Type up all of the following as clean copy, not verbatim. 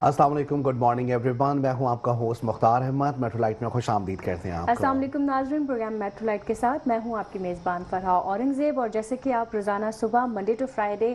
अस्सलाम वालेकुम, good morning everyone. मैं हूं आपका होस्ट मुख्तार अहमद। मेट्रोलाइट में खुश आमदीद कहते हैं आपको। अस्सलाम वालेकुम नाज़रीन, प्रोग्राम मेट्रोलाइट के साथ मैं हूं आपकी मेज़बान फरहा औरंगज़ेब। और जैसे कि आप रोज़ाना सुबह मंडे टू फ्राइडे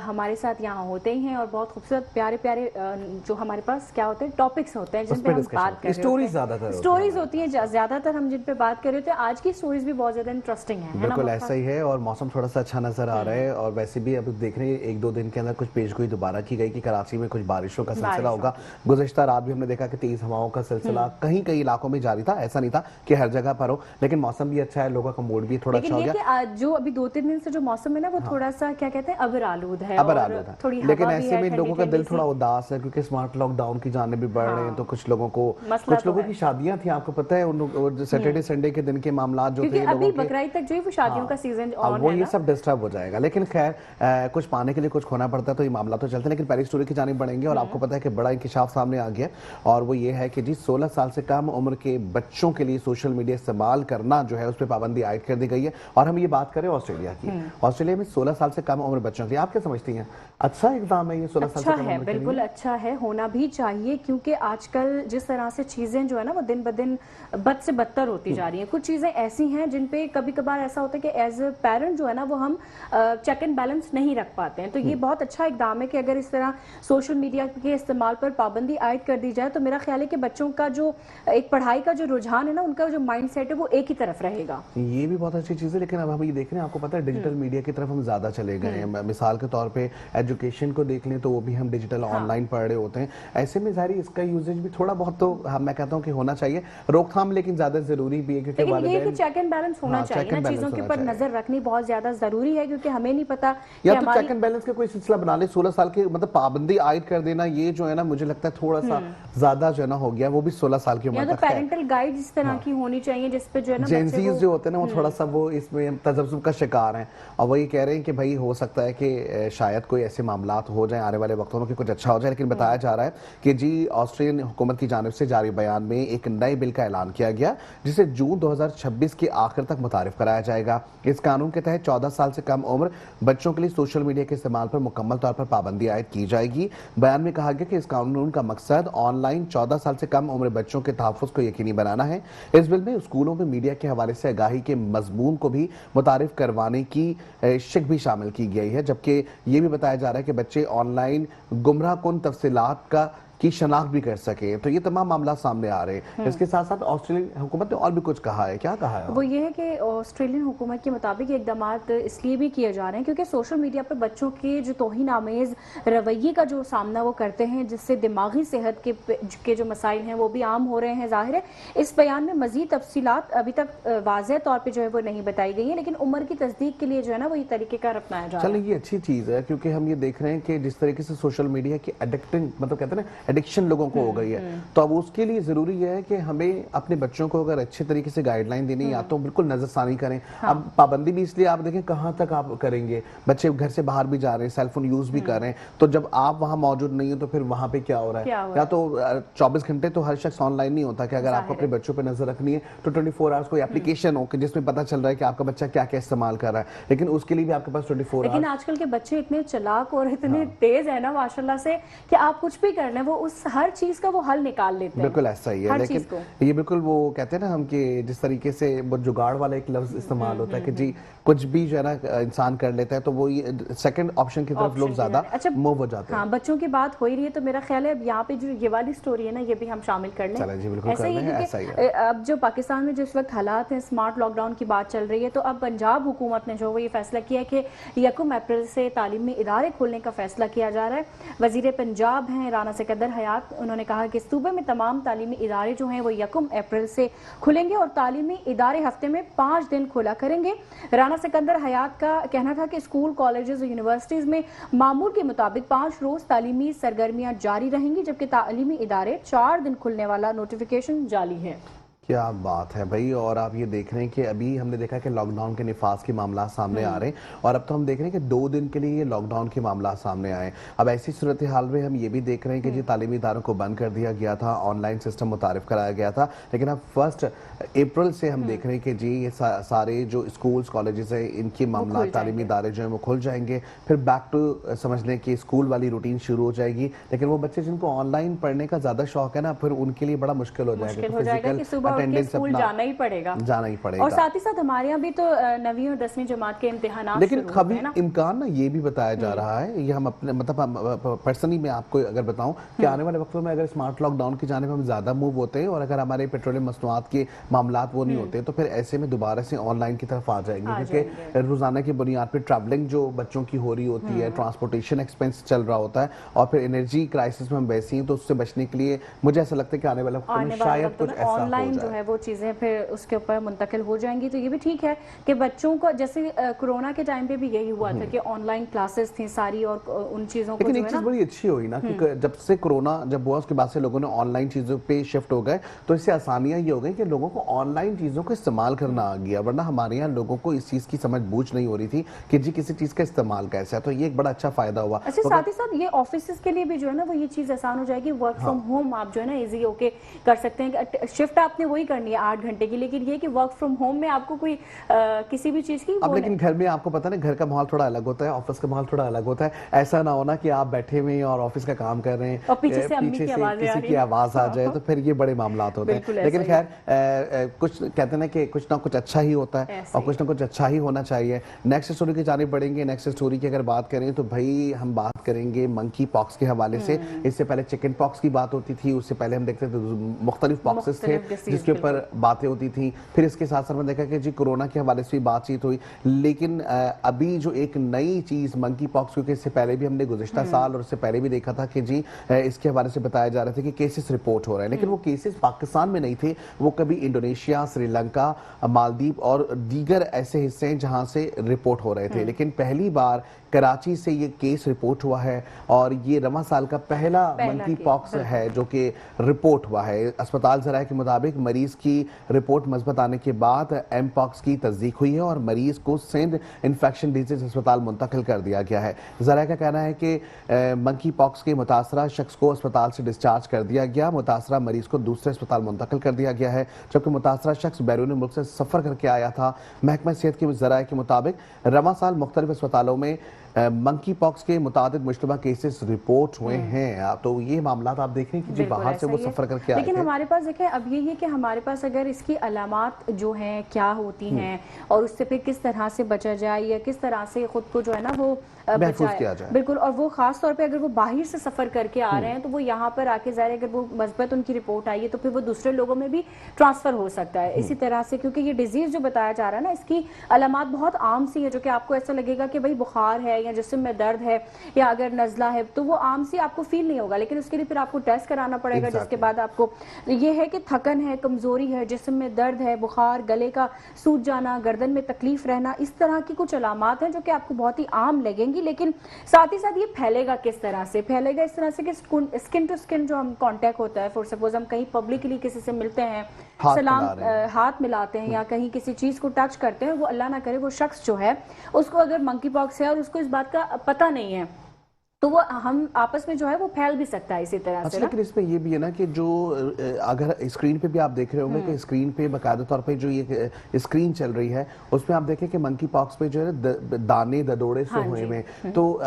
हमारे साथ यहाँ होते ही हैं और बहुत खूबसूरत प्यारे प्यारे जो हमारे पास क्या होते हैं टॉपिक्स होते हैं जिन पे हम बात कर रहे होते हैं। स्टोरीज होती हैं ज़्यादातर हम जिन पे बात कर रहे होते हैं। आज की स्टोरीज भी बहुत ज़्यादा इंटरेस्टिंग है। बिल्कुल ऐसा ही है और मौसम थोड़ा सा अच्छा नजर आ रहा है। और वैसे भी अब देख रहे हैं एक दो दिन के अंदर कुछ पेशगोई दोबारा की गई कि कराची में कुछ बारिशों का सिलसिला होगा। गुज़िश्ता रात भी हमने देखा कि तेज हवाओं का सिलसिला कहीं कई इलाकों में जारी था। ऐसा नहीं था कि हर जगह पर हो, लेकिन मौसम भी अच्छा है, लोगों का मूड भी थोड़ा अच्छा हो गया। जो अभी 2-3 दिन से जो मौसम है ना वो थोड़ा सा क्या कहते हैं अबर आलूद है। लेकिन ऐसे में लोगों का दिल थोड़ा उदास है क्योंकि स्मार्ट लॉकडाउन की जाने भी बढ़ रहे हैं। तो कुछ लोगों की शादियां थी, आपको पता है, सैटरडे संडे के दिन के मामला जो थे अभी बकरीद तक जो है वो शादियों का सीजन ऑन वो ये सब डिस्टर्ब हो जाएगा। लेकिन खैर कुछ पाने के लिए कुछ खोना पड़ता है, तो ये मामला तो चलते हैं। लेकिन पहली स्टोरी की जानिब बढ़ेंगे और आपको पता है कि बड़ा इंकशाफ सामने आ गया और वो ये है कि जी 16 साल से कम उम्र के बच्चों के लिए सोशल मीडिया इस्तेमाल करना जो है उस पर पाबंदी आयद कर दी गई है। और हम ये बात करें ऑस्ट्रेलिया की। ऑस्ट्रेलिया में 16 साल से कम उम्र बच्चों के लिए आप क्या समझती हैं? अच्छा इक़दाम है ये 16 साल से कम उम्र के लिए? बिल्कुल अच्छा है, होना भी चाहिए क्योंकि आजकल जिस तरह से चीजें जो है ना वो दिन ब दिन बद से बदतर होती जा रही हैं। कुछ चीजें ऐसी हैं जिन पे कभी कभार ऐसा होता है कि एज ए पेरेंट जो है ना वो हम चेक एंड बैलेंस नहीं रख पाते हैं। तो ये बहुत अच्छा इकदाम है कि अगर इस तरह सोशल मीडिया के इस्तेमाल पर पाबंदी आयद कर दी जाए तो मेरा ख्याल है कि बच्चों का जो एक पढ़ाई का जो रुझान है ना, उनका जो माइंड सेट है वो एक ही तरफ रहेगा। ये भी बहुत अच्छी चीज है। लेकिन अब हम ये देख रहे हैं, आपको पता है डिजिटल मीडिया की तरफ हम ज्यादा चले गए हैं। मिसाल के तौर पे एजुकेशन को देख लें तो वो भी हम डिजिटल ऑनलाइन पढ़ रहे होते हैं। ऐसे में जारी इसका यूजेज भी थोड़ा बहुत तो मैं कहता हूँ कि होना चाहिए, रोकथाम लेकिन ज्यादा जरूरी भी है क्योंकि चेक एंड बैलेंस होना चाहिए ना, चीजों के ऊपर नजर रखनी बहुत ज्यादा जरूरी है क्योंकि हमें नहीं पता या तो चेक एंड बैलेंस का कोई सिलसिला बना ले। 16 साल के मतलब पाबंदी आयद कर देना ये जो है ना, मुझे लगता है थोड़ा सा ज्यादा जो है ना हो गया। वो भी 16 साल की उम्र तक है। पेरेंटल गाइड इस तरह की होनी चाहिए जिस पे जो है ना जेंजीज जो होते हैं ना वो थोड़ा सा वो इसमें तजब्जुब का शिकार हैं और वो ये कह रहे हैं कि भाई हो सकता है कि शायद कोई ऐसे मामलात हो जाए आने वाले वक्तों में कि कुछ अच्छा हो जाए। लेकिन बताया जा रहा है कि जी ऑस्ट्रेलियन हुकूमत की जानिब से जारी बयान में एक नए बिल का ऐलान किया गया जिसे जून 2026 के आखिर तक मुतारिफ कराया जाएगा। इस कानून के तहत 14 साल से कम उम्र बच्चों के लिए सोशल मीडिया के इस्तेमाल पर मुकम्मल तौर पर पाबंदी आयद की जाएगी। बयान में कहा गया कि इस कानून का मकसद ऑनलाइन 14 साल से कम उम्र बच्चों के तहफ़्फ़ुज़ को यकीनी बनाना है। इस बिल में स्कूलों में मीडिया के हवाले से आगाही के मजमून को भी मुतारिफ करवाने की शिक भी शामिल की गई है। जबकि ये भी बताया जा रहा है कि बच्चे ऑनलाइन गुमराह कुन तफसीलात की शनाख्त भी कर सके। तो ये तमाम मामला सामने आ रहे हैं। इसके साथ साथ ऑस्ट्रेलियन हुकूमत ने और भी कुछ कहा है। क्या कहा है? वो ये है कि ऑस्ट्रेलियन हुकूमत के मुताबिक इकदाम इसलिए भी किए जा रहे हैं क्योंकि सोशल मीडिया पर बच्चों के जो तौहीन आमेज रवैये का जो सामना वो करते हैं जिससे दिमागी सेहत के जो मसाइल हैं वो भी आम हो रहे हैं। जाहिर है इस बयान में मजीद तफसीलात अभी तक वाज़ेह तौर पर जो है वो नहीं बताई गई है, लेकिन उम्र की तस्दीक के लिए जो है ना वो ये तरीक़ेकार अपनाया जा रहा है। चलो ये अच्छी चीज़ है क्योंकि हम ये देख रहे हैं कि जिस तरीके से सोशल मीडिया की एडिक्टिंग मतलब कहते हैं ना एडिक्शन लोगों को हो गई है। तो अब उसके लिए जरूरी है कि हमें अपने बच्चों को अगर अच्छे तरीके से गाइडलाइन देनी या तो बिल्कुल नजरसानी करें। अब पाबंदी भी इसलिए आप देखें कहां तक आप करेंगे, बच्चे घर से बाहर भी जा रहे हैं, सेलफोन यूज भी कर रहे हैं। तो जब आप वहां मौजूद नहीं हो तो फिर वहां पे क्या हो रहा है? या तो 24 घंटे तो हर शख्स ऑनलाइन नहीं होता कि अगर आपको अपने बच्चों पर नजर रखनी है तो 24 आवर्स कोई एप्लीकेशन हो कि जिसमें पता चल रहा है कि आपका बच्चा क्या क्या इस्तेमाल कर रहा है। लेकिन उसके लिए भी आपके पास 24 लेकिन आजकल के बच्चे इतने चालाक और इतने तेज है ना माशाल्लाह से कि आप कुछ भी कर लें वो उस हर चीज का वो हल निकाल लेते हैं। बिल्कुल ऐसा ही है। लेकिन ये बिल्कुल वो कहते हैं ना हम कि जिस तरीके से वो जुगाड़ वाला एक लफ्ज इस्तेमाल होता है कि जी कुछ भी जो है ना इंसान कर लेता है तो वो सेकंड ऑप्शन की तरफ लोग ज्यादा मूव हो जाते हैं। हाँ, बच्चों की बात हो ही रही है तो मेरा ख्याल है अब यहाँ पे जो ये वाली स्टोरी है ना ये भी हम शामिल कर लें। चलें जी, बिल्कुल कर लें। ऐसा ही है अब जो पाकिस्तान में जिस वक्त हालात हैं, स्मार्ट लॉकडाउन की बात चल रही है, तो अब पंजाब हुकूमत ने जो वो ये फैसला किया है कि 1 अप्रैल से तालीमी इदारे खोलने का फैसला किया जा रहा है। वजीर पंजाब हैं राना सिकंदर हयात, उन्होंने कहा कि सूबे में तमाम तालीमी इदारे जो हैं वो 1 अप्रैल से खुलेंगे और तालीमी इदारे हफ्ते में 5 दिन खुला करेंगे। राना सिकंदर हयात का कहना था कि स्कूल, कॉलेजेस और यूनिवर्सिटीज में मामूल के मुताबिक 5 रोज तालीमी सरगर्मियां जारी रहेंगी, जबकि तालीमी इदारे 4 दिन खुलने वाला नोटिफिकेशन जारी है। क्या बात है भाई। और आप ये देख रहे हैं कि अभी हमने देखा कि लॉकडाउन के निफाज के मामला सामने आ रहे हैं, और अब तो हम देख रहे हैं कि 2 दिन के लिए ये लॉकडाउन के मामला सामने आए। अब ऐसी सूरत हाल में हम ये भी देख रहे हैं कि जी तालीमी इदारों को बंद कर दिया गया था, ऑनलाइन सिस्टम मुतारिफ कराया गया था, लेकिन अब 1 अप्रैल से हम देख रहे हैं कि जी ये सारे जो स्कूल्स कॉलेजेस हैं इनके मामला तालीमी इदारे जो है वो खुल जाएंगे। फिर बैक टू समझ लें कि स्कूल वाली रूटीन शुरू हो जाएगी। लेकिन वो बच्चे जिनको ऑनलाइन पढ़ने का ज्यादा शौक है ना, फिर उनके लिए बड़ा मुश्किल हो जाएगा कि सुबह स्कूल जाना ही पड़ेगा। और साथ ही साथ हमारे यहाँ भी तो 9वीं और 10वीं जमात के इम्तिहान, लेकिन कभी इम्कान ना ये भी बताया जा रहा है, ये हम अपने मतलब पर्सनली मैं आपको अगर बताऊं कि आने वाले वक्तों में अगर स्मार्ट लॉकडाउन की जानिब हम ज्यादा मूव होते हैं और अगर हमारे पेट्रोलियम मसनूआत के मामलात वो नहीं होते, तो फिर ऐसे में दोबारा से ऑनलाइन की तरफ आ जाएंगे, क्योंकि रोजाना की बुनियाद पर ट्रैवलिंग जो बच्चों की हो रही होती है, ट्रांसपोर्टेशन एक्सपेंस चल रहा होता है, और फिर एनर्जी क्राइसिस में हम वैसे ही, तो उससे बचने के लिए मुझे ऐसा लगता है कि आने वाले वक्तों में शायद कुछ ऐसा ऑनलाइन जो है वो चीजें फिर उसके ऊपर मुंतकिल हो जाएंगी। तो ये भी ठीक है कि बच्चों को, जैसे कोरोना के टाइम पे भी यही हुआ था कि ऑनलाइन क्लासेस थी सारी, और उन चीजों को लेकिन एक चीज बड़ी अच्छी हुई ना कि जब से कोरोना जब हुआ उसके बाद से लोगों ने ऑनलाइन चीजों पे शिफ्ट हो गए, तो इससे आसानियां ये हो गई कि लोगों को ऑनलाइन चीजों को इस्तेमाल करना आ गया। वरना हमारे यहाँ लोगों को इस चीज की समझ बूझ नहीं हो रही थी कि जी किसी चीज का इस्तेमाल कैसे है, तो ये एक बड़ा अच्छा फायदा हुआ। अच्छा, साथ ही साथ ये ऑफिस के लिए भी जो है ना वो ये चीज आसान हो जाएगी, वर्क फ्रॉम होम आप जो है ना इजी होके कर सकते हैं। शिफ्ट आपने वही करनी है 8 घंटे की, लेकिन ये कि वर्क फ्रॉम होम में आपको कोई किसी भी चीज की अब लेकिन घर में आपको पता है घर का माहौल थोड़ा अलग होता है, ऑफिस का माहौल थोड़ा अलग होता है। ऐसा ना होना कि आप बैठे हुए हैं और ऑफिस का काम कर रहे हैं और पीछे से किसी की आवाज आ जाए, तो फिर ये बड़े मामला होते हैं। लेकिन खैर कुछ कहते हैं ना कि कुछ ना कुछ अच्छा ही होता है और कुछ ना कुछ अच्छा ही होना चाहिए। नेक्स्ट स्टोरी की जानिब बढ़ेंगे। नेक्स्ट स्टोरी की अगर बात करें तो भाई हम बात करेंगे मंकी पॉक्स के हवाले से। इससे पहले चिकन पॉक्स की बात होती थी, उससे पहले हम देखते थे मुख्तलिफ पॉक्सेस थे जिसके ऊपर बातें होती थी। फिर इसके साथ साथ में देखा कि जी कोरोना के हवाले से भी बातचीत हुई, लेकिन अभी जो एक नई चीज मंकी पॉक्स, क्योंकि इससे पहले भी हमने गुज़िश्ता साल और उससे पहले भी देखा था कि जी इसके हवाले से बताया जा रहा था कि केसेस रिपोर्ट हो रहे हैं, लेकिन वो केसेस पाकिस्तान में नहीं थे, वो कभी इंडोनेशिया, श्रीलंका, मालदीव और दीगर ऐसे हिस्से हैं जहां से रिपोर्ट हो रहे थे। लेकिन पहली बार कराची से ये केस रिपोर्ट हुआ है और ये रवां साल का पहला मंकी पॉक्स है जो कि रिपोर्ट हुआ है। अस्पताल ज़राए के मुताबिक मरीज की रिपोर्ट मस्बत आने के बाद एम पॉक्स की तस्दीक हुई है और मरीज को सिंध इन्फेक्शन डिजीज अस्पताल मुंतकिल कर दिया गया है। ज़राए का कहना है कि मंकी पॉक्स के मुतासरा शख्स को अस्पताल से डिस्चार्ज कर दिया गया, मुतासरा मरीज को दूसरे अस्पताल मुंतकिल कर दिया गया है, जबकि मुतासरा शख्स बैरून मुल्क से सफ़र करके आया था। महकमा सेहत के ज़राए के मुताबिक रवां साल मुख्तलिफ अस्पतालों में मंकी पॉक्स के मुताबिक मुश्तबा केसेस रिपोर्ट हुए हैं। तो ये मामला आप देख रहे हैं कि जी बाहर से वो सफर करके आए थे। लेकिन हमारे पास देखें अब ये है कि हमारे पास अगर इसकी अलामात जो हैं क्या होती हैं और उससे फिर किस तरह से बचा जाए या किस तरह से खुद को जो है ना वो किया जाए। बिल्कुल। और वो खास तौर पे अगर वो बाहर से सफर करके आ रहे हैं तो वो यहाँ पर आके ज़ाहिर अगर वो मस्बत उनकी रिपोर्ट आई है तो फिर वो दूसरे लोगों में भी ट्रांसफर हो सकता है इसी तरह से, क्योंकि ये डिजीज जो बताया जा रहा है ना इसकी अलामात बहुत आम सी है, जो कि आपको ऐसा लगेगा कि भाई बुखार है या जिस्म में दर्द है या अगर नज़ला है तो वो आम सी आपको फील नहीं होगा, लेकिन उसके लिए फिर आपको टेस्ट कराना पड़ेगा जिसके बाद आपको ये है कि थकन है, कमजोरी है, जिस्म में दर्द है, बुखार, गले का सूज जाना, गर्दन में तकलीफ रहना, इस तरह की कुछ अलामात हैं जो कि आपको बहुत ही आम लगेंगी। लेकिन साथ ही साथ ये फैलेगा किस तरह से, फैलेगा इस तरह से कि स्किन टू स्किन जो हम कांटेक्ट होता है, फॉर सपोज हम कहीं पब्लिकली किसी से मिलते हैं, सलाम हाथ मिलाते हैं या कहीं किसी चीज को टच करते हैं, वो अल्लाह ना करे वो शख्स जो है उसको अगर मंकी पॉक्स है और उसको इस बात का पता नहीं है तो वो हम आपस में जो है वो फैल भी सकता है इसी तरह से। लेकिन इसमें ये भी है ना कि जो अगर स्क्रीन पे भी आप देख रहे होंगे कि स्क्रीन पे बाकायदा तौर पे जो ये स्क्रीन चल रही है उसमें आप देखें कि मंकी पॉक्स पे जो है दाने ददोड़े से हुए में, तो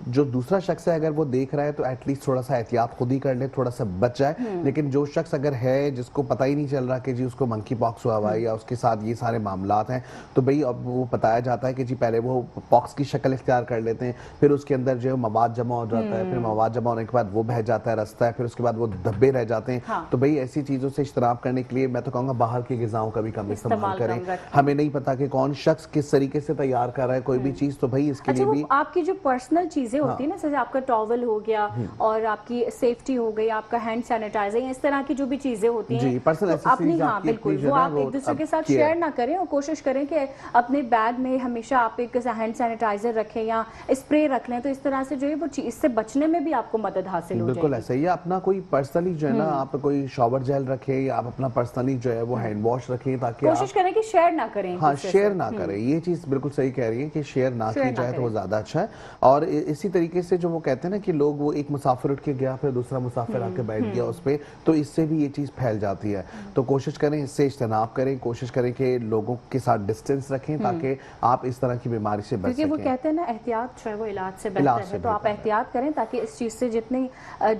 जो दूसरा शख्स है अगर वो देख रहा है तो एटलीस्ट थोड़ा सा एहतियात खुद ही कर ले, थोड़ा सा बच जाए। लेकिन जो शख्स अगर है जिसको पता ही नहीं चल रहा कि जी उसको मंकी पॉक्स हुआ हुआ है या उसके साथ ये सारे मामलात हैं, तो भाई अब वो बताया जाता है कि जी पहले वो पॉक्स की शक्ल इख्तियार कर लेते हैं, फिर उसके अंदर जो है मवाद जमा हो जाता है, फिर मवाद जमा होने के बाद वो बह जाता है रास्ता है, फिर उसके बाद वो धब्बे रह जाते हैं। तो भाई ऐसी चीजों से इज्तनाब करने के लिए मैं तो कहूँगा बाहर की ग़िज़ाओं का भी कम इस्तेमाल करें। हमें नहीं पता कि कौन शख्स किस तरीके से तैयार कर रहा है कोई भी चीज, तो भाई इसके लिए भी आपकी जो पर्सनल चीजें होती है ना, जैसे आपका टॉवल हो गया और आपकी सेफ्टी हो गई, आपका हैंड सैनिटाइजर, इस तरह की जो भी चीजें होती हैं अपनी, हाँ बिल्कुल, वो आप एक दूसरे के साथ शेयर ना करें और कोशिश करें कि अपने बैग में हमेशा आप एक हैंड सैनिटाइजर रखें या स्प्रे रख लें, तो इस तरह से जो है वो इससे बचने में भी आपको मदद हासिल हो बिल्कुल जाएगी। ऐसा ही है। अपना कोई पर्सनली जो है ना, आप कोई शॉवर जेल रखें या आप अपना पर्सनली जो है वो हैंड वॉश रखें, ताकि आप कोशिश करें कि शेयर ना करें, हाँ दूसरे शेयर से। ना करें। ये चीज बिल्कुल सही कह रही है कि शेयर ना शेयर की ना जाए तो वो करें। ज्यादा अच्छा है। और इसी तरीके से जो वो कहते हैं ना कि लोग, वो एक मुसाफिर उठ के गया फिर दूसरा मुसाफिर आके बैठ गया उस पे, तो इससे भी ये चीज फैल जाती है। तो कोशिश करें इससे इज्तनाब करें, कोशिश करें कि लोगों के साथ डिस्टेंस रखें ताकि आप इस तरह की बीमारी से बच क्योंकि वो सकें। कहते हैं ना, एहतियात जो है वो इलाज से इलाज बेहतर से है, तो आप बेहतर है। एहतियात करें ताकि इस चीज़ से जितनी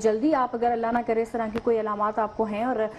जल्दी आप, अगर अल्लाह ना करे इस तरह की कोई अलामात आपको हैं और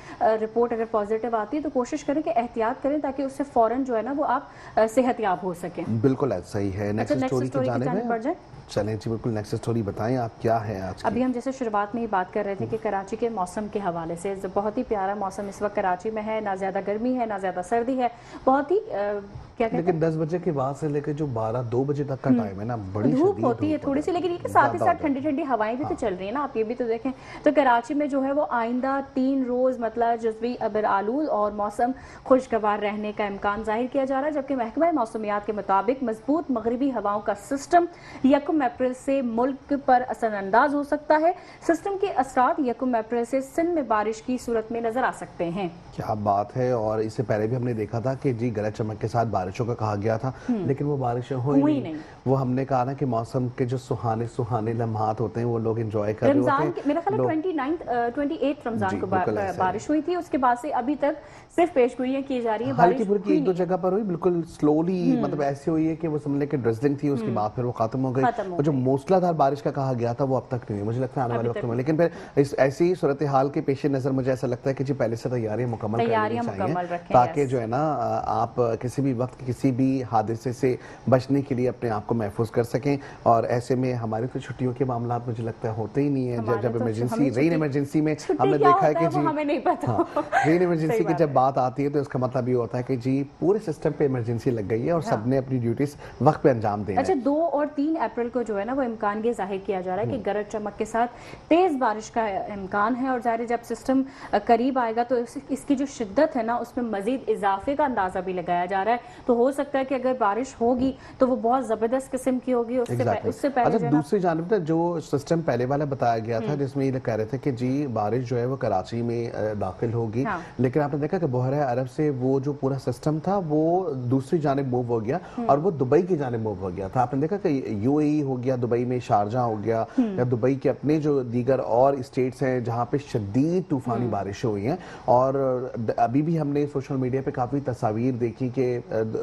रिपोर्ट अगर पॉजिटिव आती है, तो कोशिश करें कि एहतियात करें ताकि उससे फौरन जो है ना वो आप सेहतयाब हो सकें। बिल्कुल ऐसा ही है। नेक्स्ट नेक्स्ट स्टोरी की स्टोरी की जानिब जानिब बढ़ जाए। चलें जी, बिल्कुल नेक्स्ट स्टोरी बताएं आप, क्या है आज अभी की? हम जैसे शुरुआत में ही बात कर रहे थे कि कराची के मौसम के हवाले से, बहुत ही प्यारा मौसम इस वक्त कराची में है, ना ज़्यादा गर्मी है ना ज़्यादा सर्दी है, बहुत ही क्या कहते हैं, लेकिन 10 बजे के बाद से लेकर जो 12-2 बजे तक का टाइम है ना, बड़ी धूप शदीद होती है धूप थोड़ी सी, लेकिन ये कि साथ ही ज़्यादा साथ ठंडी ठंडी हवाएं भी तो चल रही है ना, आप ये भी तो देखें। तो कराची में जो है वो आइंदा 3 रोज मतलब जज़वी अबर आलूद और मौसम खुशगवार रहने का इम्कान जाहिर किया जा रहा है, जबकि महकमा मौसमियात के मुताबिक मजबूत मगरबी हवाओं का सिस्टम 1 अप्रैल से मुल्क पर असरअंदाज हो सकता है। सिस्टम के असरात 1 अप्रैल से सिंध में बारिश की सूरत में नजर आ सकते हैं। क्या बात है। और इससे पहले भी हमने देखा था कि जी गरज चमक के साथ बारिशों का कहा गया था, लेकिन वो बारिशें हुई नहीं। वो हमने कहा ना कि मौसम के जो सुहाने सुहाने लम्हात होते हैं वो लोग एंजॉय कर रहे रमजान होते हैं। मेरा ख्याल है 28 रमजान जी, को बिल्कुल ऐसा है। बारिश हुई थी, उसके बाद से अभी तक सिर्फ पेशगोइयां की जा रही है, हल्की बारिश फुल्की हुई एक दो नहीं। जगह पर हुई, बिल्कुल स्लोली, मतलब ऐसे हुई है कि वो समझ लें कि ड्रिजलिंग थी, उसके बाद फिर वो खत्म हो गई। खत्म हो और जो मूसलाधार बारिश का कहा गया था वो अब तक नहीं हुई, मुझे लगता है आने वाले अभी वक्त तक में। लेकिन फिर इस ऐसी सूरत हाल के पेश नजर मुझे ऐसा लगता है कि जी पहले से तैयारियां मुकम्मल कर लेनी तैयारियां मुकम्मल चाहिए, रखें, ताकि यस। जो है ना आप किसी भी वक्त किसी भी हादसे से बचने के लिए अपने आप को महफूज कर सकें। और ऐसे में हमारी तो छुट्टियों के मामला मुझे लगता है होते ही नहीं है। हमारे जब तो इमरजेंसी, हमें रेन इमरजेंसी में छुट्टी हमने क्या देखा है होता कि है वो जी हमें नहीं पता। हाँ, रेन इमरजेंसी सही की बात जब है। बात आती है तो इसका मतलब ये होता है कि जी पूरे सिस्टम पे इमरजेंसी लग गई है और हाँ। सबने अपनी ड्यूटीज वक्त पे अंजाम देना अच्छा, है। 2 और 3 अप्रैल को जो है ना वो इम्कान ये जाहिर किया जा रहा है कि गरज चमक के साथ तेज बारिश का इम्कान है, और जाहिर है जब सिस्टम करीब आएगा तो इसकी जो शिद्दत है ना उसमें मजीद इजाफे का अंदाजा भी लगाया जा रहा है। तो हो सकता है कि अगर बारिश होगी तो वो बहुत जबरदस्त किस्म की होगी। उससे पहले अच्छा, जो है ना, दूसरी जानिब जो सिस्टम पहले वाला बताया गया था जिसमें ये कह रहे थे कि जी बारिश जो है वो कराची में दाखिल होगी, हाँ। लेकिन आपने देखा कि बहरा अरब से वो जो पूरा सिस्टम था वो दूसरी जानिब मूव हो गया और वो दुबई की जानिब मूव हो गया था। आपने देखा कि यूएई हो गया, दुबई में शारजा हो गया, या दुबई के अपने जो दीगर और स्टेट्स हैं जहाँ पे शदीद तूफानी बारिशें हुई हैं। और अभी भी हमने सोशल मीडिया पे काफी तस्वीर देखी कि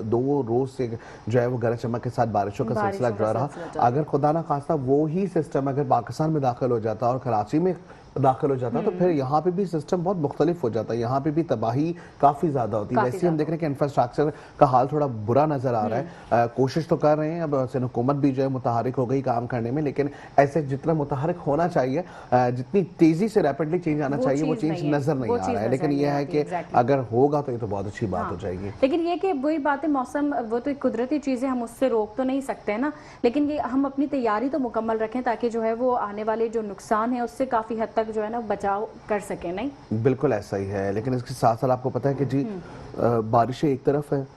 2 रोज से जो है वो गरज चमक के साथ बारिशों का सिलसिला जुड़ा रहा। अगर खुदा ना खास्ता वो ही सिस्टम अगर पाकिस्तान में दाखिल हो जाता और कराची में दाखिल हो जाता तो फिर यहाँ पे भी सिस्टम बहुत मुख्तलिफ हो जाता है, यहाँ पे भी तबाही काफी ज्यादा होती है। वैसे हम देख रहे हैं कि इंफ्रास्ट्रक्चर का हाल थोड़ा बुरा नजर आ रहा है। कोशिश तो कर रहे हैं, अब सिंध हुकूमत भी जो है मुतहरिक हो गई काम करने में, लेकिन ऐसे जितना मुतहरिक होना चाहिए, जितनी तेजी से रैपिडली चेंज आना चाहिए वो चेंज नजर नहीं आ रहा है। लेकिन यह है कि अगर होगा तो ये तो बहुत अच्छी बात हो जाएगी। लेकिन ये कि वही बात है, मौसम वो तो एक कुदरती चीज़ है, हम उससे रोक तो नहीं सकते ना, लेकिन ये हम अपनी तैयारी तो मुकम्मल रखें ताकि जो है वो आने वाले जो नुकसान है उससे काफ़ी हद तक जो है ना बचाव कर सके। नहीं, बिल्कुल ऐसा ही है। लेकिन इसके साथ साथ आपको पता है कि जी बारिशें एक तरफ है,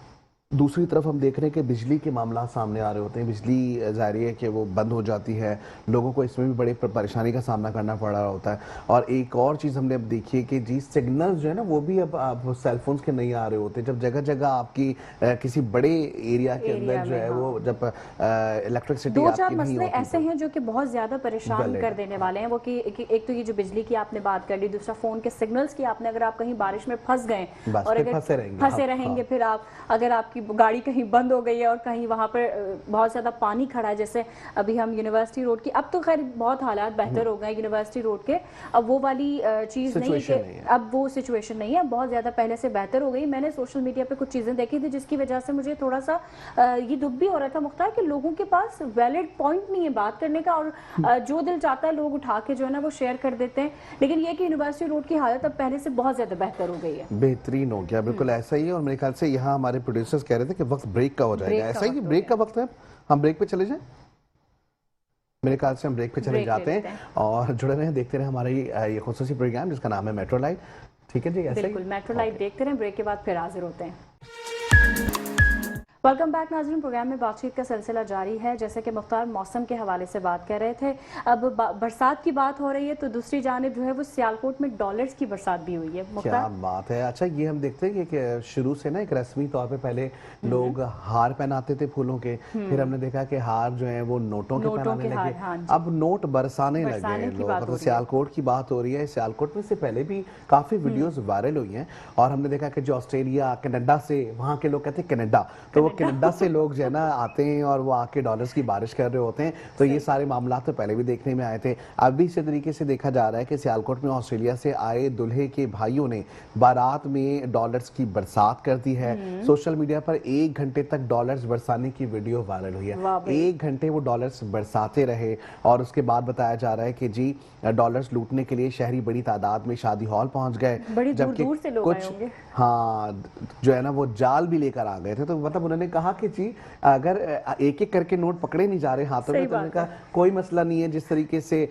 दूसरी तरफ हम देख रहे हैं कि बिजली के मामला सामने आ रहे होते हैं। बिजली जाहिर है कि वो बंद हो जाती है, लोगों को इसमें भी बड़ी परेशानी का सामना करना पड़ रहा होता है। और एक और चीज़ हमने अब देखी है कि जी सिग्नल्स जो है ना वो भी अब सेलफोन्स के नहीं आ रहे होते। जब जगह जगह आपकी किसी बड़े एरिया के अंदर जो है वो जब इलेक्ट्रिसिटी 2-4 मसले ऐसे हैं जो कि बहुत ज़्यादा परेशान कर देने वाले हैं। वो कि एक तो ये जो बिजली की आपने बात कर ली, दूसरा फ़ोन के सिग्नल्स की आपने, अगर आप कहीं बारिश में फंस गए और अगर फंसे रहेंगे फिर आप, अगर आपकी गाड़ी कहीं बंद हो गई है और कहीं वहां पर बहुत ज़्यादा पानी खड़ा है, जैसे अभी हम यूनिवर्सिटी रोड की, अब तो खैर बहुत हालात बेहतर हो गए यूनिवर्सिटी रोड के, अब वो वाली चीज़ नहीं है कि अब वो सिचुएशन नहीं है, बहुत ज़्यादा पहले से बेहतर हो गई। मैंने सोशल मीडिया पे कुछ चीज़ें देखी थी जिसकी वजह से मुझे थोड़ा सा ये दुख भी हो रहा था मुख्तार कि लोगों के पास वैलिड पॉइंट नहीं है बात करने का, और जो दिल चाहता है लोग उठा के जो है ना वो शेयर कर देते हैं। लेकिन ये कि यूनिवर्सिटी रोड की हालत अब पहले से बहुत ज़्यादा बेहतर हो गई है, बेहतरीन हो गया। बिल्कुल ऐसा ही है। और मेरे ख्याल से यहाँ हमारे प्रोड्यूसर्स कह रहे थे कि वक्त ब्रेक का हो जाएगा, ऐसा ही ब्रेक का वक्त है, हम ब्रेक पे चले जाएं। मेरे ख्याल से हम ब्रेक पे चले जाते हैं और जुड़े रहें, देखते रहे हमारा ये खुसूसी प्रोग्राम जिसका नाम है मेट्रो लाइट। ठीक है जी, ऐसा ही बिल्कुल मेट्रो लाइट देखते रहें। ब्रेक के बाद फिर हाजिर होते हैं। वेलकम बैक नाज़रीन। प्रोग्राम में बातचीत का सिलसिला जारी है। जैसे कि मुख्तार मौसम के हवाले से बात कर रहे थे, अब बरसात की बात हो रही है तो दूसरी जानिब जो है वो सियालकोट में डॉलर्स की बरसात भी हुई है। क्या मुख्तार, बात है। अच्छा, ये हम देखते हैं कि शुरू से ना एक रस्मी तौर पे पहले लोग हार पहनाते थे फूलों के, फिर हमने देखा कि हार जो है वो नोटों के पहनाने हार, लगे, हाँ जी। अब नोट बरसाने लगे की लोग। बात हो मतलब रही है। सियालकोट की बात हो रही है। सियालकोट में से पहले भी काफी वीडियोस वायरल हुई हैं और हमने देखा कि जो ऑस्ट्रेलिया कनाडा से, वहाँ के लोग कहते हैं कनाडा, तो वो कनाडा से लोग जो है ना आते हैं और वो आके डॉलर्स की बारिश कर रहे होते हैं। तो ये सारे मामला तो पहले भी देखने में आए थे। अब भी इसी तरीके से देखा जा रहा है कि सियालकोट में ऑस्ट्रेलिया से आए दूल्हे के भाइयों ने बारात में डॉलर्स की बरसात कर दी है। सोशल मीडिया पर 1 घंटे तक डॉलर्स बरसाने की वीडियो वायरल हुई वाह है। भाई। 1 घंटे वो डॉलर्स बरसाते रहे और उसके बाद बताया जा रहा है कि जी डॉलर्स लूटने के लिए शहरी बड़ी तादाद में शादी हॉल पहुंच गए, बड़ी दूर जबकि दूर से लोग आए कुछ होंगे। हाँ जो है ना वो जाल भी लेकर आ गए थे। तो मतलब उन्होंने कहा कि जी अगर एक एक करके नोट पकड़े नहीं जा रहे हाथों में, सही तो उन्होंने बात कहा कोई मसला नहीं है। जिस तरीके से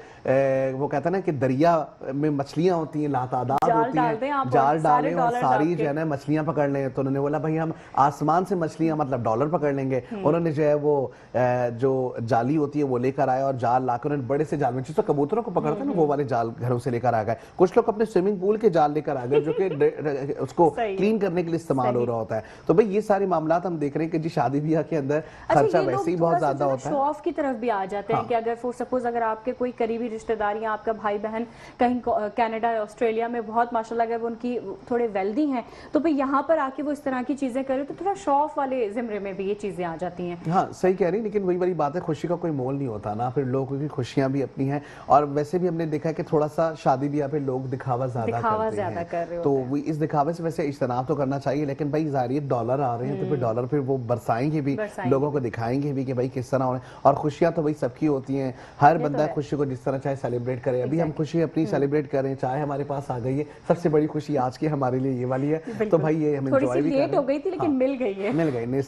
वो कहता है ना कि दरिया में मछलियां होती हैं, लातादाद जाल होती डाल दें हैं, आप और जाल सारे डालें और डॉलर्स सारी आपके। जो है ना मछलियां पकड़ लें। तो उन्होंने बोला भाई हम आसमान से मछलियां मतलब डॉलर पकड़ लेंगे। उन्होंने जो है वो जो जाली होती है वो लेकर आए और जाल लाकर उन्होंने बड़े से जाल में, जिससे कबूतरों को पकड़ते हैं ना वो वाले जाल घरों से लेकर आ गए। कुछ लोग अपने स्विमिंग पूल के जाल लेकर आ गए जो कि उसको सही है। क्लीन करने के लिए इस्तेमाल हो रहा होता है। तो भाई ये सारे मामला हम देख रहे हैं कि जी शादी ब्याह के अंदर खर्चा ये वैसे ही लोग बहुत थोड़ा सा ज्यादा जो है होता शो है। ऑफ की तरफ भी आ जाते हैं कि अगर फॉर सपोज अगर आपके कोई करीबी रिश्तेदार या आपका भाई बहन कहीं कनाडा या ऑस्ट्रेलिया में बहुत माशाल्लाह अगर वो उनकी थोड़े वेल्दी हैं तो भाई यहाँ पर आके वो इस तरह की चीजें करें तो थोड़ा शो ऑफ वाले जिम्रे में भी ये चीजें आ जाती हैं। हाँ सही कह रही है, लेकिन वही वाली बात है, खुशी का कोई मोल नहीं होता ना, फिर लोगों की खुशियां भी अपनी हैं। और वैसे भी हमने देखा कि थोड़ा सा शादी ब्याह पे लोग दिखावा ज्यादा करते हैं, कर रहे तो होते हैं। वो इस दिखावे से वैसे इज्तनाब तो करना चाहिए। लेकिन भाई जाहिर डॉलर आ रहे हैं तो फिर डॉलर फिर वो बरसाएंगे भी, लोगों को दिखाएंगे भी कि भाई किस तरह हो रहे हैं। और खुशियां तो भाई सबकी होती हैं, हर बंदा खुशी को जिस तरह चाहे सेलिब्रेट करे। अभी हम खुशी अपनी सेलिब्रेट करें, चाहे हमारे पास आ गई है, सबसे बड़ी खुशी आज की हमारे लिए ये वाली है। तो भाई ये हम एंजॉय भी कर रहे हैं। हो गई थी लेकिन मिल गई है, मिल गई।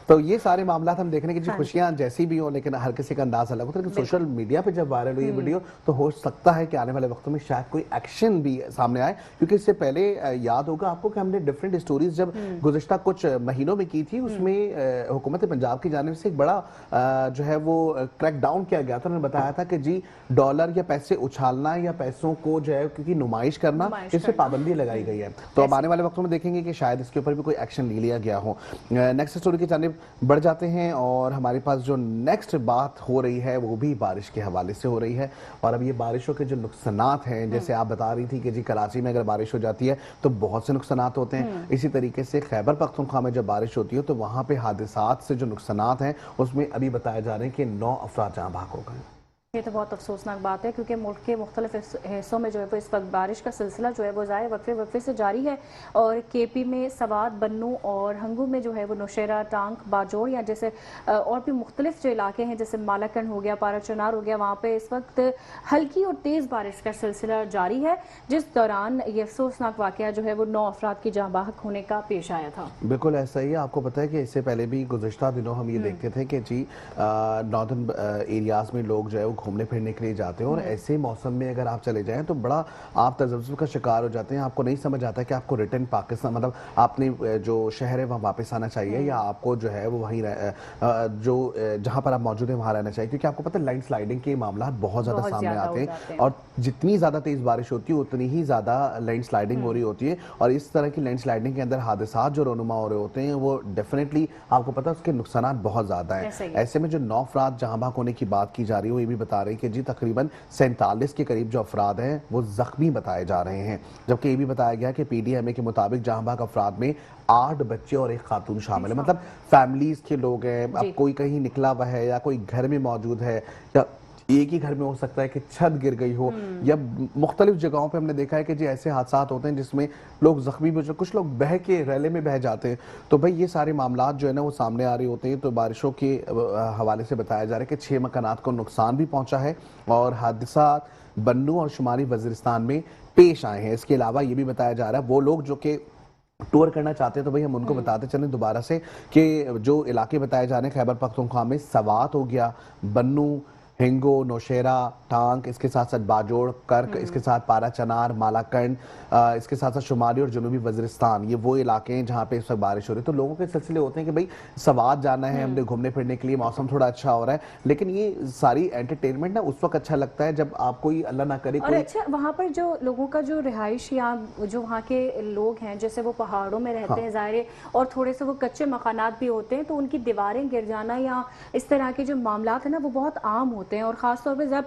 तो ये सारे मामला हम देख रहे हैं कि जी खुशियां जैसी भी हो, लेकिन हर किसी का अंदाज अलग होता है। लेकिन सोशल मीडिया पे जब वायरल हुई वीडियो तो हो सकता है कि आने वाले वक्तों में शायद कोई एक्शन भी सामने आए, क्योंकि इससे पहले याद होगा आपको कि हमने डिफरेंट स्टोरीज जब गुज़िश्ता कुछ महीनों में की थी, उसमें हुकूमत पंजाब की जानिब से एक बड़ा जो है वो क्रैक डाउन किया गया था। उन्होंने बताया था कि जी डॉलर या पैसे उछालना या पैसों को जो है क्योंकि नुमाइश करना, इस पर पाबंदी लगाई गई है। तो अब आने वाले वक्तों में देखेंगे कि शायद इसके ऊपर भी कोई एक्शन ले लिया गया हो। नेक्स्ट स्टोरी की जानिब बढ़ जाते हैं और हमारे पास जो नेक्स्ट बात हो रही है वो भी बारिश के हवाले से हो रही है। और अब ये बारिशों के जो नुकसानात हैं, जैसे आप बता रही थी कि जी कराची में अगर बारिश हो जाती है तो बहुत से नुकसानात होते हैं। इसी तरीके से खैबर पख्तूनख्वा में जब बारिश होती है तो वहाँ पे हादसात से जो नुकसानात हैं उसमें अभी बताया जा रहे हैं कि 9 अफराद जहाँ भाग हो गए। ये तो बहुत अफसोसनाक बात है क्योंकि मुल्क के मुख्तलिफ हिस्सों में जो है वो इस वक्त बारिश का सिलसिला जो है वो ज़ाय वक्फे से जारी है। और केपी में सवात, बन्नू और हंगू में जो है वो नौशेरा, टांग, बाजोड़ या जैसे और भी मुख्तलिफ जो इलाके हैं जैसे मालाकंड हो गया, पारा चनार हो गया, वहाँ पे इस वक्त हल्की और तेज़ बारिश का सिलसिला जारी है, जिस दौरान ये अफसोसनाक वाक़या जो है वो 9 अफराद की जाँ बहक होने का पेश आया था। बिल्कुल ऐसा ही है। आपको पता है कि इससे पहले भी गुज़िश्ता दिनों हम ये देखते थे कि जी नॉर्दर्न एरियाज में लोग जो है वो घूमने फिरने के लिए जाते हैं और ऐसे मौसम में अगर आप चले जाएं तो बड़ा आप तजब्जुब का शिकार हो जाते हैं। आपको नहीं समझ आता कि आपको रिटर्न पाकिस्तान मतलब आपने जो शहर है वहाँ वापस आना चाहिए या आपको जो है वो वहीं जो जहाँ पर आप मौजूद हैं वहाँ रहना चाहिए, क्योंकि आपको पता है लैंड स्लाइडिंग के मामला बहुत ज़्यादा सामने आते हैं और जितनी ज़्यादा तेज़ बारिश होती है उतनी ही ज़्यादा लैंड स्लाइडिंग हो रही होती है। और इस तरह की लैंड स्लाइडिंग के अंदर हादसा जो रोनुमा हो रहे होते हैं वो डेफिनेटली आपको पता है उसके नुकसान बहुत ज़्यादा हैं। ऐसे में जो 9 अफराद जहाँ भाग होने की बात की जा रही है वो ये भी बता रही है कि जी तकरीबन 47 के करीब जो अफराद हैं वो जख्मी बताए जा रहे हैं। जबकि ये भी बताया गया कि पीडीएमए के मुताबिक जहाँ भाग अफराद में 8 बच्चे और एक खातून शामिल है। मतलब फैमिलीज के लोग हैं। अब कोई कहीं निकला हुआ है या कोई घर में मौजूद है या एक ही घर में हो सकता है कि छत गिर गई हो या मुख्तलिफ जगहों पे हमने देखा है कि जी ऐसे हादसा होते हैं जिसमें लोग जख्मी भी, कुछ लोग बह के रैले में बह जाते हैं। तो भाई ये सारे मामला जो है ना वो सामने आ रहे होते हैं। तो बारिशों के हवाले से बताया जा रहा है कि 6 मकानात को नुकसान भी पहुंचा है और हादसा बन्नू और शुमाली वजीरिस्तान में पेश आए हैं। इसके अलावा ये भी बताया जा रहा है वो लोग जो कि टूर करना चाहते हैं तो भाई हम उनको बताते चलें दोबारा से कि जो इलाके बताए जा रहे हैं खैबर पख्तूनख्वा में सवात हो गया, बन्नू, हिंगो, नौशेरा, टांग, इसके साथ साथ बाजोड़, कर्क, इसके साथ पारा चनार, मालाकंड, इसके साथ साथ शुमाली और जनूबी वजीरिस्तान, ये वो इलाके हैं जहाँ पे इस वक्त बारिश हो रही है। तो लोगों के सिलसिले होते हैं कि भाई सवात जाना है, हमने घूमने फिरने के लिए, मौसम थोड़ा अच्छा हो रहा है, लेकिन ये सारी एंटरटेनमेंट ना उस वक्त अच्छा लगता है जब आप कोई अल्लाह ना करे और कोई। अच्छा वहाँ पर जो लोगों का जो रिहाइश या जो वहाँ के लोग हैं, जैसे वो पहाड़ों में रहते हैं ज़ाहिर है, और थोड़े से वो कच्चे मकानात भी होते हैं, तो उनकी दीवारें गिर जाना या इस तरह के जो मामलात हैं ना वो बहुत आम होते हैं। और ख़ास तौर पे जब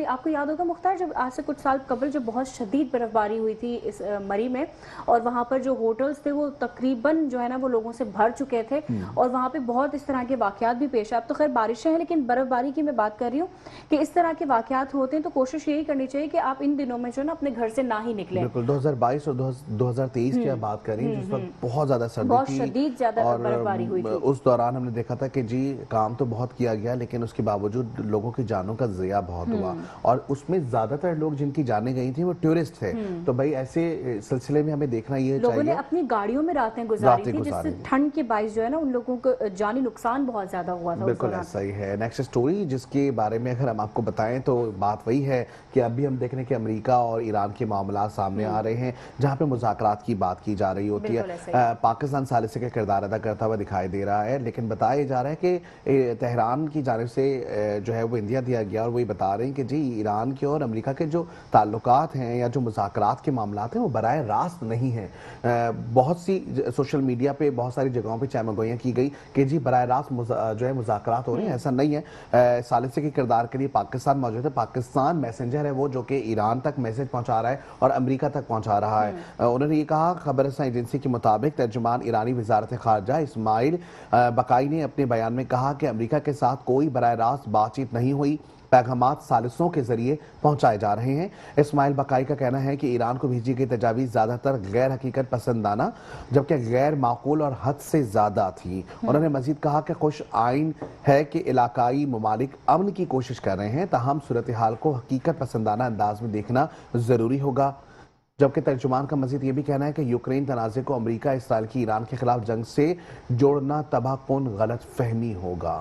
आपको याद होगा मुख्तार, जब आज से कुछ साल कबल जब बहुत शदीद बर्फबारी हुई थी इस मरी में, और वहाँ पर जो होटल्स थे वो तकरीबन जो है ना वो लोगों से भर चुके थे, और वहाँ पे बहुत इस तरह के वाकयात भी पेश आए। अब तो खैर बारिशें हैं, लेकिन बर्फबारी की मैं बात कर रही हूँ कि इस तरह के वाकयात होते हैं, तो कोशिश यही करनी चाहिए कि आप इन दिनों में जो है ना अपने घर से ना ही निकलें। बिल्कुल 2022 और 2023 की आप बात करें जिस वक्त बहुत ज्यादा सर्दी बहुत थी शदीद ज्यादा और बर्फबारी हुई थी। उस दौरान हमने देखा था कि जी काम तो बहुत किया गया, लेकिन उसके बावजूद लोगों की जानों का ज़िया बहुत हुआ, और उसमें ज्यादातर लोग जिनकी जानें गई थी वो टूरिस्ट थे। तो भाई ऐसे सिलसिले में हमें देखना ये लोगों ने चाहिए, अपनी गाड़ियों में रातें गुजारी थी, गुजारी जिससे ठंड के बाइस जो है ना उन लोगों को जानी नुकसान बहुत ज्यादा हुआ था उस बिल्कुल दौरान। ऐसा ही है। नेक्स्ट स्टोरी जिसके बारे में अगर हम आपको बताएं तो बात वही है कि अभी हम देख रहे हैं कि अमेरिका और ईरान के मामला सामने आ रहे हैं, जहां पे मुज़ाकरात की बात की जा रही होती है। बिल्कुल ऐसा ही है। पाकिस्तान सालिसी का किरदार अदा करता हुआ दिखाई दे रहा है, लेकिन बताया जा रहा है कि तेहरान की जानिब से जो है वो इंदिया दिया गया, और वही बता रहे हैं कि जी ईरान के और अमेरिका के जो ताल्लुकात हैं या जो मुज़ाकरात के मामलात हैं वो बराह रास्त नहीं है। बहुत सी सोशल मीडिया पे बहुत सारी जगहों पे चामगोइयाँ की गई कि जी बराह रास्त जो है मुज़ाकरात हो रहे हैं, ऐसा नहीं है। सालिसी के किरदार के लिए पाकिस्तान मौजूद है। पाकिस्तान मैसेंजर है वो जो कि ईरान तक मैसेज पहुंचा रहा है और अमेरिका तक पहुंचा रहा है। उन्होंने ये कहा, खबरसां एजेंसी के मुताबिक तर्जुमान ईरानी वजारत खारजा इस्माइल बकाई ने अपने बयान में कहा कि अमेरिका के साथ कोई बराह रास्त बातचीत नहीं हुई, पैगामात सालिसों के जरिए पहुंचाए जा रहे हैं। इस्माइल बकाई का कहना है कि ईरान को भेजी गई तजावीज़ ज़्यादातर गैर हकीकत पसंदाना जबकि गैर माकूल और हद से ज़्यादा थी। उन्होंने मजीद कहा कि खुश आइन है कि इलाकाई ममालिक अमन की कोशिश कर रहे हैं, ताहम सूरत हाल को हकीकत पसंदाना अंदाज में देखना ज़रूरी होगा। जबकि तर्जुमान का मजीद ये भी कहना है कि यूक्रेन तनाज़े को अमेरिका इसराइल की ईरान के खिलाफ जंग से जोड़ना तबाहकुन गलत फहमी होगा,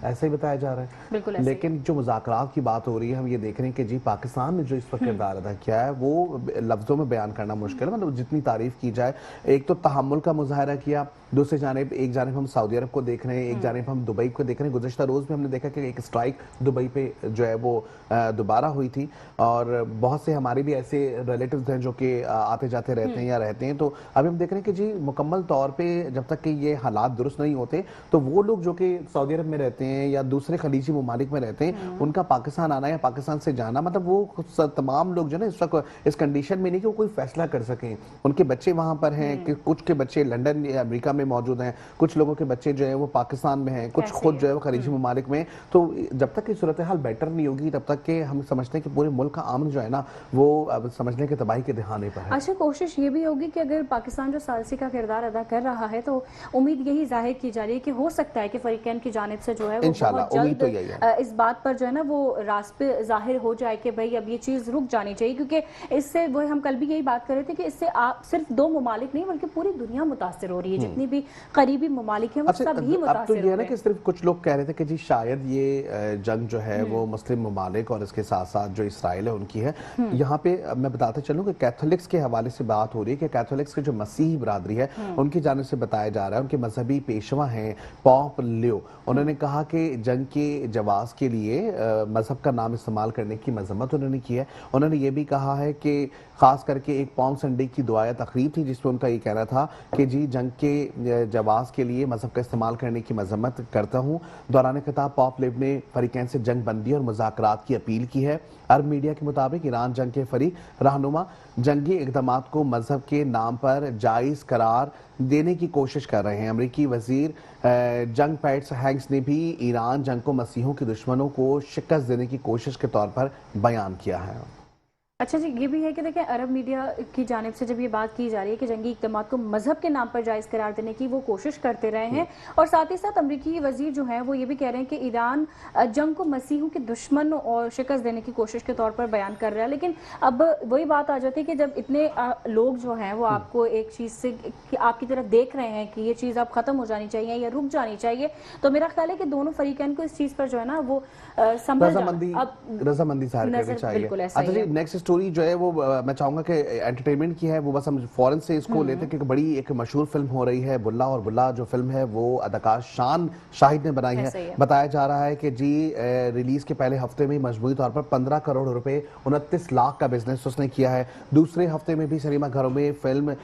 ऐसा ही बताया जा रहा है। बिल्कुल ऐसे ही। लेकिन जो मुज़ाकरात की बात हो रही है, हम ये देख रहे हैं कि जी पाकिस्तान ने जो इस वक्त किरदार अदा किया है वो लफ्ज़ों में बयान करना मुश्किल है। मतलब जितनी तारीफ की जाए, एक तो तहम्मुल का मुजाहरा किया, दूसरी जानिब एक जानिब हम सऊदी अरब को देख रहे हैं, एक जानिब हम दुबई को देख रहे हैं। गुज़श्ता रोज़ में हमने देखा कि एक स्ट्राइक दुबई पे जो है वो दोबारा हुई थी, और बहुत से हमारे भी ऐसे रिलेटिव्स हैं जो कि आते जाते रहते हैं या रहते हैं। तो अभी हम देख रहे हैं कि जी मुकम्मल तौर पे जब तक कि ये हालात दुरुस्त नहीं होते, तो वो लोग जो कि सऊदी अरब में रहते हैं या दूसरे खलीजी ममालिक में रहते हैं, उनका पाकिस्तान आना या पाकिस्तान से जाना, मतलब वो तमाम लोग जो है इस वक्त इस कंडीशन में नहीं कि वो कोई फैसला कर सकें। उनके बच्चे वहाँ पर हैं, कि कुछ के बच्चे लंदन या अमेरिका में मौजूद हैं, कुछ लोगों के बच्चे जो है वो पाकिस्तान में हैं, कुछ खुद जो है वो खलीजी ममालिक में। तो जब तक कि सूरत हाल बेटर नहीं होगी तब तक के हम समझते हैं कि पूरे मुल्क का अमन जो है ना वो अब समझने के तबाही के दहाने पर है। अच्छा, कोशिश ये भी होगी कि अगर पाकिस्तान जो सालिसी का किरदार अदा कर रहा है, तो उम्मीद यही जाहिर की जा रही है कि हो सकता है कि फरीकैन की जानिब से जो है वो इंशाल्लाह, बहुत उम्मीद जल्द तो यही है। इस बात पर जो है ना वो रास्ते जाहिर हो जाए कि भाई अब ये चीज़ रुक जानी चाहिए, क्योंकि इससे वो हम कल भी यही बात कर रहे थे कि इससे आप सिर्फ दो ममालिक नहीं बल्कि पूरी दुनिया मुतासिर हो रही है। जितनी भी करीबी ममालिक हैं वो अच्छा, सभी अब तो मुतासिर ये हो है ना रहे कि हैं। सिर्फ कुछ लोग कह रहे थे कि जी शायद ये जंग जो है वो मुस्लिम ममालिक और इसके साथ साथ जो इसराइल है उनकी है। यहाँ पे मैं बताते चलूँ कि कैथोलिक्स के हवाले से बात हो रही है कि कैथोलिक्स के जो मसीही बरादरी है उनकी जानिब से बताया जा रहा है, उनके मजहबी पेशवा हैं पॉप लियो, उन्होंने कहा कि जंग के जवाब के लिए मजहब का नाम इस्तेमाल करने की मजम्मत उन्होंने की है। उन्होंने ये भी कहा है कि खास करके एक पाम संडे की दुआया तकरीब थी जिसमें उनका ये कहना था कि जी जंग के जवाब के लिए मजहब का इस्तेमाल करने की मजम्मत करता हूँ। दौरान खिताब पॉप लिव ने फरीकैन से जंग बंदी और मुज़ाकरात की अपील की है। अरब मीडिया के मुताबिक ईरान जंग के फरीक रहनुमा जंगी इक़दाम को मजहब के नाम पर जायज़ करार देने की कोशिश कर रहे हैं। अमरीकी वजीर जंग पैट्स हैंक्स ने भी ईरान जंग को मसीहों के दुश्मनों को शिकस्त देने की कोशिश के तौर पर बयान किया है। अच्छा जी, ये भी है कि देखिए अरब मीडिया की जानिब से जब ये बात की जा रही है कि जंगी इक़दामात को मजहब के नाम पर जायज़ करार देने की वो कोशिश करते रहे हैं, और साथ ही साथ अमरीकी वजीर जो हैं वो ये भी कह रहे हैं कि ईरान जंग को मसीहों के दुश्मन और शिकस्त देने की कोशिश के तौर पर बयान कर रहा है। लेकिन अब वही बात आ जाती है कि जब इतने लोग जो हैं वो आपको एक चीज़ से कि आपकी तरफ देख रहे हैं कि ये चीज़ अब ख़त्म हो जानी चाहिए या रुक जानी चाहिए, तो मेरा ख्याल है कि दोनों फरीकैन को इस चीज़ पर जो है ना वो संभल रजामंदी जाहिर करनी चाहिए। बिल्कुल ऐसा अच्छा ही जी, है। नेक्स्ट स्टोरी जो है वो मैं चाहूंगा कि एंटरटेनमेंट की है, वो बस हम फौरन से इसको लेते हैं क्योंकि बड़ी एक मशहूर फिल्म हो रही है बुल्ला, और बुल्ला जो फिल्म है वो अदाकार शान शाहिद ने बनाई ऐसा ही है। है। बताया जा रहा है कि जी रिलीज के पहले हफ्ते में मजमूई तौर पर 15 करोड़ रुपए 29 लाख का बिजनेस उसने किया है। दूसरे हफ्ते में भी सिनेमा घरों में फिल्म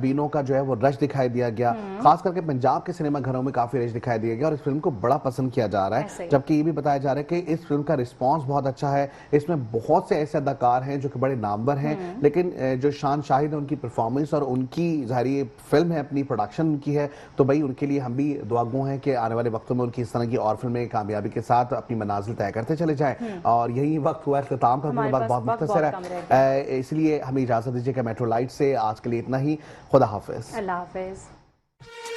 बीनों का जो है वो रश दिखाई दिया गया, खास करके पंजाब के सिनेमा घरों में काफी रश दिखाई दिया गया और इस फिल्म को बड़ा पसंद किया जा रहा ऐसा है। ही। जबकि ये भी बताया जा रहा है कि इस फिल्म का रिस्पांस बहुत अच्छा है। इसमें बहुत से ऐसे अदाकार हैं जो कि बड़े नामवर हैं, लेकिन जो शान शाहिद है उनकी परफॉर्मेंस और उनकी ज़ाहिर फिल्म है, अपनी प्रोडक्शन उनकी है, तो भाई उनके लिए हम भी दुआगो हैं कि आने वाले वक्तों में उनकी इस तरह की और फिल्में कामयाबी के साथ अपनी मनाजिल तय करते चले जाएं। और यही वक्त हुआ इख्तिताम का, हमारे वक्त पास बहुत वक्त मुख्तसर बहुत कम रह है, इसलिए हमें इजाज़त दीजिए कि मेट्रो लाइट से आज के लिए इतना ही। खुदा हाफिज। अल्लाह हाफिज।